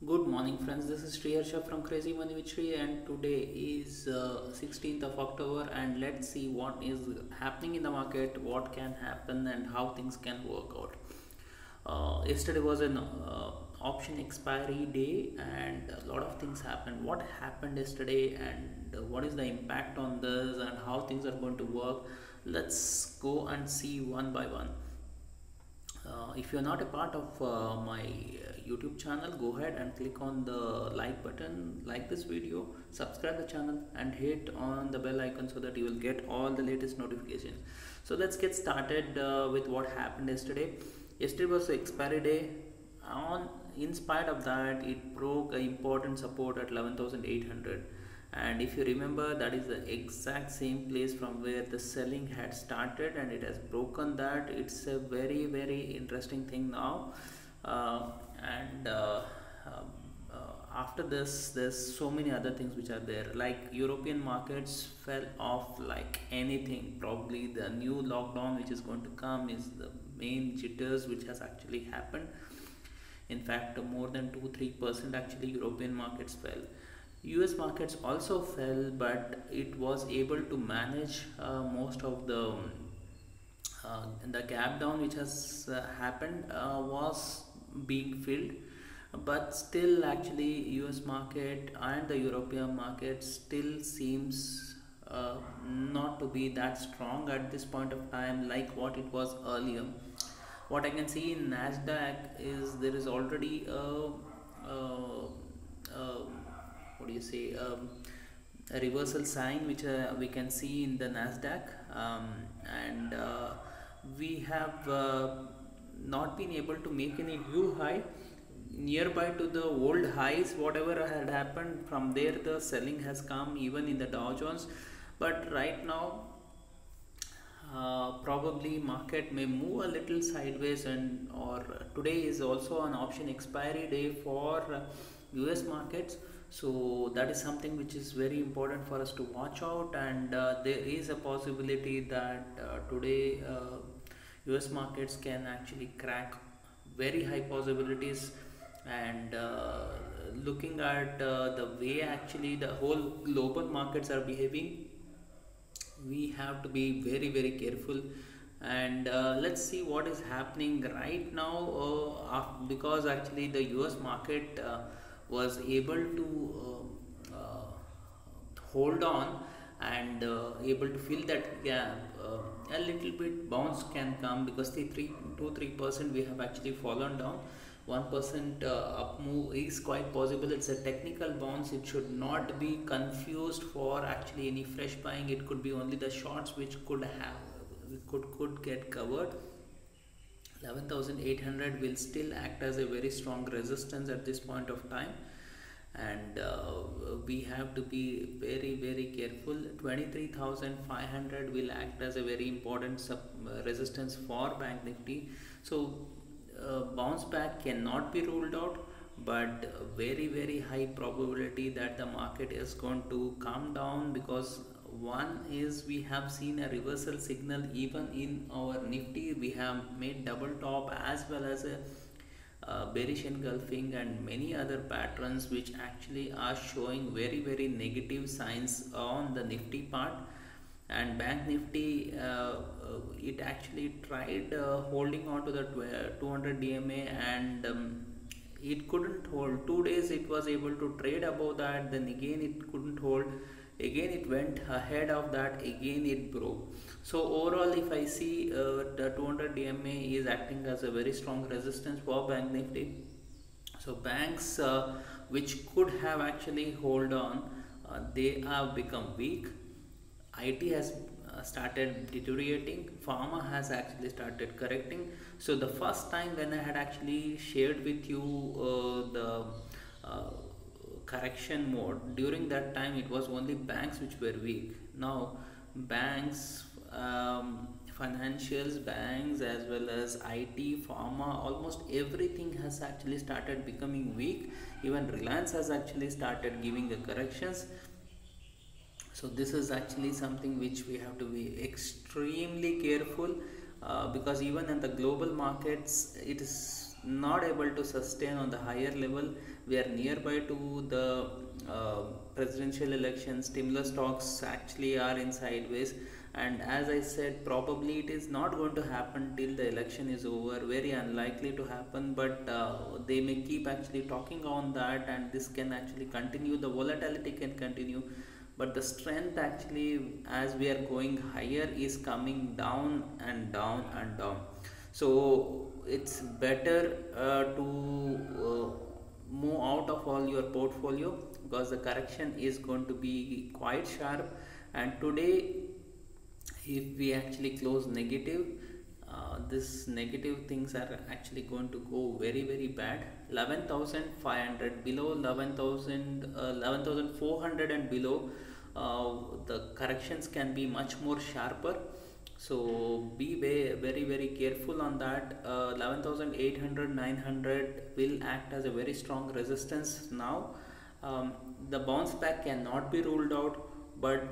Good morning, friends. This is Sri Harsha from Crazy Money with Sri, and today is 16th of October. And let's see what is happening in the market, what can happen, and how things can work out. Yesterday was an option expiry day, and a lot of things happened. What happened yesterday, and what is the impact on this, and how things are going to work? Let's go and see one by one. If you're not a part of my YouTube channel, go ahead and click on the like button, like this video, subscribe the channel, and hit on the bell icon so that you will get all the latest notifications. So let's get started with what happened yesterday. Yesterday was the expiry day. On in spite of that, it broke an important support at 11,800, and if you remember, that is the exact same place from where the selling had started, and it has broken that. It's a very interesting thing now. And um, After this, there's so many other things which are there, like European markets fell off like anything. Probably the new lockdown which is going to come is the main jitters which has actually happened. In fact, more than 2-3% actually European markets fell. US markets also fell, but it was able to manage most of the gap down which has happened was being filled. But still, actually, US market and the European market still seems not to be that strong at this point of time like what it was earlier. What I can see in Nasdaq is there is already a what do you say, a reversal sign which we can see in the Nasdaq, and we have not been able to make any new high nearby to the old highs. Whatever had happened from there, the selling has come even in the Dow Jones. But right now, probably market may move a little sideways, and or today is also an option expiry day for US markets. So that is something which is very important for us to watch out, and there is a possibility that today US markets can actually crack very high possibilities. And looking at the way actually the whole global markets are behaving, we have to be very careful. And let's see what is happening right now, because actually the US market was able to hold on and able to fill that gap. A little bit bounce can come because the 3 to 3% we have actually fallen down. 1% up move is quite possible. It's a technical bounce. It should not be confused for actually any fresh buying. It could be only the shorts which could get covered. 11,800 will still act as a very strong resistance at this point of time, and we have to be very careful. 23,500 will act as a very important resistance for Bank Nifty. So bounce back cannot be ruled out, but very high probability that the market is going to come down, because one is we have seen a reversal signal even in our Nifty. We have made double top as well as a bearish engulfing and many other patterns which actually are showing very negative signs on the Nifty part. And Bank Nifty, it actually tried holding on to the 200 DMA, and it couldn't hold. 2 days it was able to trade above that, then again it couldn't hold, again it went ahead of that, again it broke. So overall, if I see, the 200 DMA is acting as a very strong resistance for Bank Nifty. So banks which could have actually hold on, they have become weak. IT has started deteriorating. Pharma has actually started correcting. So the first time when I had actually shared with you the uh, correction mode, during that time it was only banks which were weak. Now banks, financials, banks as well as IT, pharma, almost everything has actually started becoming weak. Even Reliance has actually started giving the corrections. So this is actually something which we have to be extremely careful, because even in the global markets, it is not able to sustain on the higher level. We are nearby to the presidential election. Stimulus talks actually are in sideways, and as I said, probably it is not going to happen till the election is over. Very unlikely to happen, but they may keep actually talking on that, and this can actually continue. The volatility can continue, but the strength actually, as we are going higher, is coming down and down and down. So it's better to move out of all your portfolio, because the correction is going to be quite sharp. And today, if we actually close negative, this negative things are actually going to go very very bad. 11,500 below 11,000, 11,400 and below, the corrections can be much more sharper. So be very very careful on that. 11,800, 900 will act as a very strong resistance now. The bounce back cannot be ruled out, but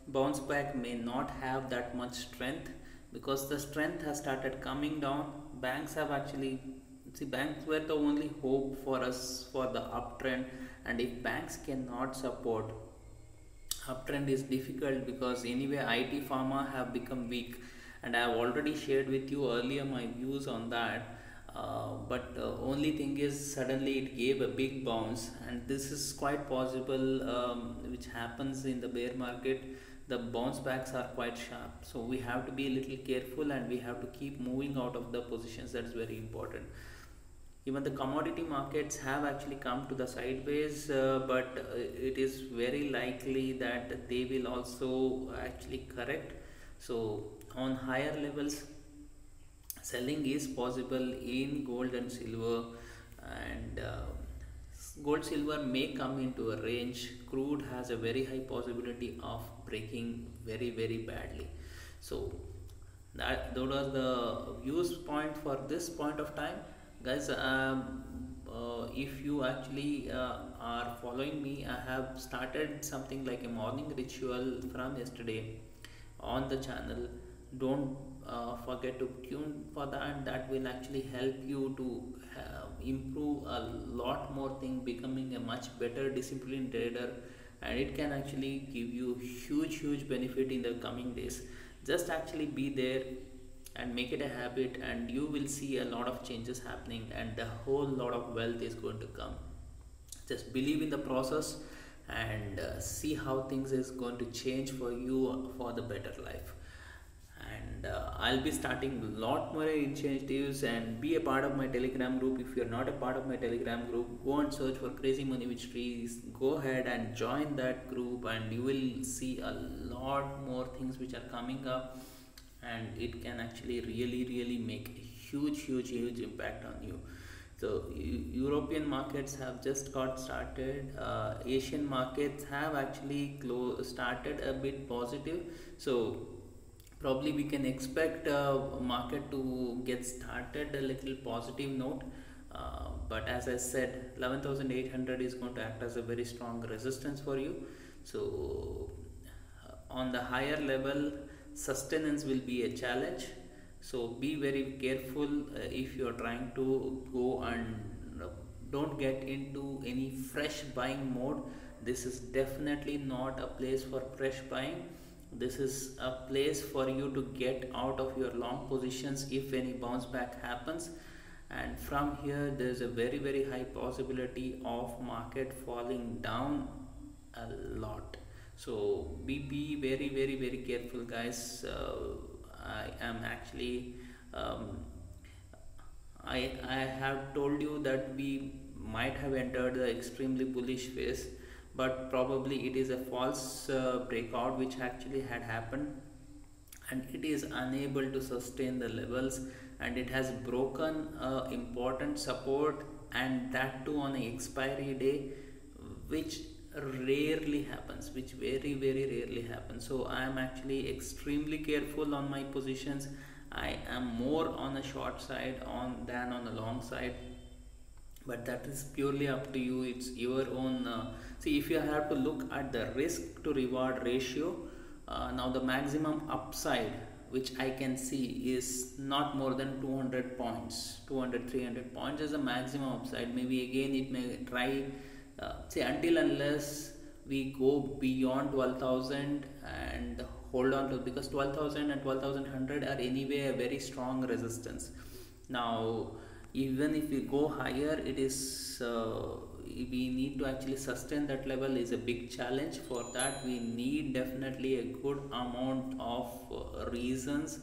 bounce back may not have that much strength, because the strength has started coming down. Banks have actually, see, banks were the only hope for us for the uptrend, and if banks cannot support, uptrend is difficult, because anyway IT pharma have become weak, and I have already shared with you earlier my views on that. But only thing is, suddenly it gave a big bounce, and this is quite possible, which happens in the bear market. The bounce backs are quite sharp, so we have to be a little careful, and we have to keep moving out of the positions. That's very important. Even the commodity markets have actually come to the sideways, but it is very likely that they will also actually correct. So on higher levels, selling is possible in gold and silver, and gold silver may come into a range. Crude has a very high possibility of breaking very very badly. So that was the views point for this point of time, guys. If you actually are following me, I have started something like a morning ritual from yesterday on the channel. Don't forget to tune for that. That will actually help you to improve a lot more thing, becoming a much better disciplined trader, and it can actually give you huge benefit in the coming days. Just actually be there and make it a habit, and you will see a lot of changes happening, and a whole lot of wealth is going to come. Just believe in the process, and see how things is going to change for you for the better life. And I'll be starting a lot more initiatives, and be a part of my Telegram group. If you're not a part of my Telegram group, go and search for Crazy Money with Trees. Go ahead and join that group, and you will see a lot more things which are coming up, and it can actually really make a huge impact on you. So European markets have just got started. Asian markets have actually started a bit positive. So probably we can expect market to get started a little positive note. But as I said, 11,800 is going to act as a very strong resistance for you. So on the higher level, sustenance will be a challenge. So be very careful if you are trying to go, and don't get into any fresh buying mode. This is definitely not a place for fresh buying. This is a place for you to get out of your long positions if any bounce back happens. And from here, there is a very high possibility of market falling down a lot. So be very careful, guys. I am actually I have told you that we might have entered the extremely bullish phase, but probably it is a false breakout which actually had happened, and it is unable to sustain the levels, and it has broken important support, and that too on an expiry day, which rarely happens, which very rarely happens. So I am actually extremely careful on my positions. I am more on a short side than on the long side, but that is purely up to you. It's your own see, if you have to look at the risk to reward ratio, now the maximum upside which I can see is not more than 200 points. 200-300 points is the maximum upside. Maybe again it may try, say, until unless we go beyond 12,000 and hold on to, because 12,000 and 12,100 are anyway a very strong resistance. Now even if we go higher, it is we need to actually sustain that level is a big challenge. For that we need definitely a good amount of reasons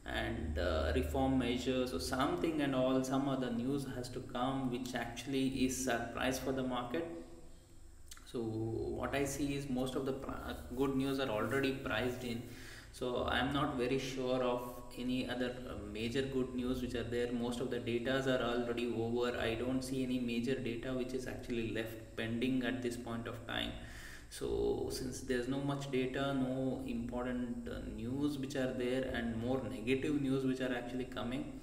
and reform measures or something, and all some other news has to come which actually is surprise for the market. So what I see is most of the good news are already priced in, so I am not very sure of any other major good news which are there. Most of the datas are already over. I don't see any major data which is actually left pending at this point of time. So since there's no much data, no important news which are there, and more negative news which are actually coming,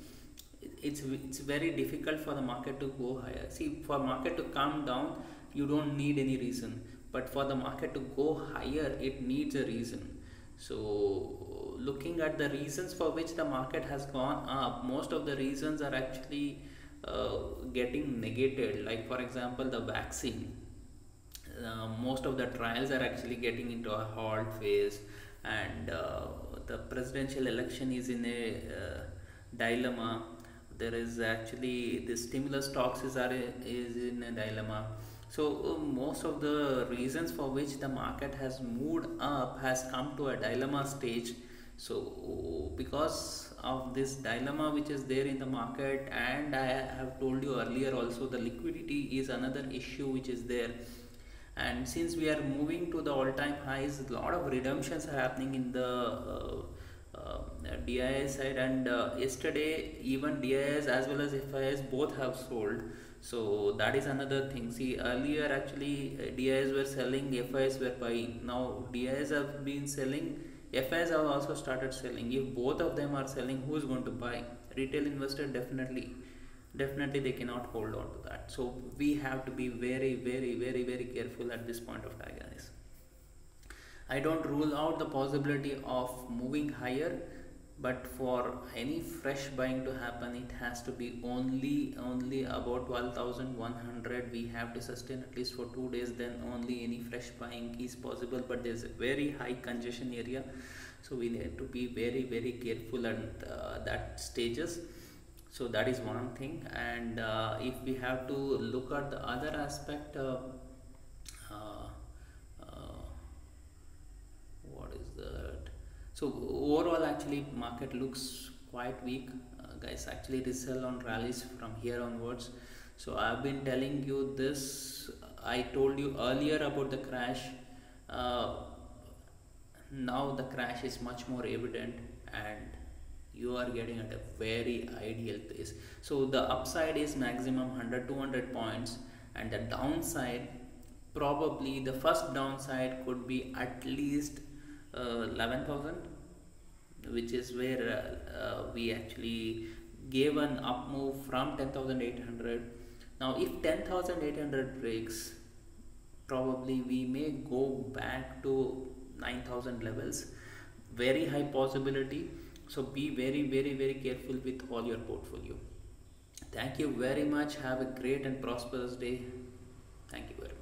it's very difficult for the market to go higher. See, for market to come down you don't need any reason, but for the market to go higher it needs a reason. So looking at the reasons for which the market has gone up, most of the reasons are actually getting negated. Like for example, the vaccine, most of the trials are actually getting into a halt phase, and the presidential election is in a dilemma. There is actually the stimulus talks is in a dilemma. So most of the reasons for which the market has moved up has come to a dilemma stage. So because of this dilemma which is there in the market, and I have told you earlier also, the liquidity is another issue which is there. And since we are moving to the all-time highs, a lot of redemptions are happening in the DIS side, and yesterday even DIS as well as FIS both have sold. So that is another thing. See, earlier actually DIS were selling, FIS were buying. Now DIS have been selling, FIS have also started selling. If both of them are selling, who is going to buy? Retail investor, definitely they cannot hold on to that. So we have to be very careful at this point of time, guys. I don't rule out the possibility of moving higher, but for any fresh buying to happen, it has to be only about 12,100. We have to sustain at least for 2 days, then only any fresh buying is possible. But there's a very high congestion area, so we need to be very careful at that stages. So that is one thing. And if we have to look at the other aspect, what is that? So overall actually market looks quite weak, guys. Actually it is sell on rallies from here onwards. So I've been telling you this, I told you earlier about the crash. Now the crash is much more evident, and you are getting at a very ideal place. So the upside is maximum 100-200 points, and the downside, probably the first downside could be at least 11,000, which is where we actually gave an up move from 10,800. Now if 10,800 breaks, probably we may go back to 9,000 levels. Very high possibility. So be very careful with all your portfolio. Thank you very much. Have a great and prosperous day. Thank you very much.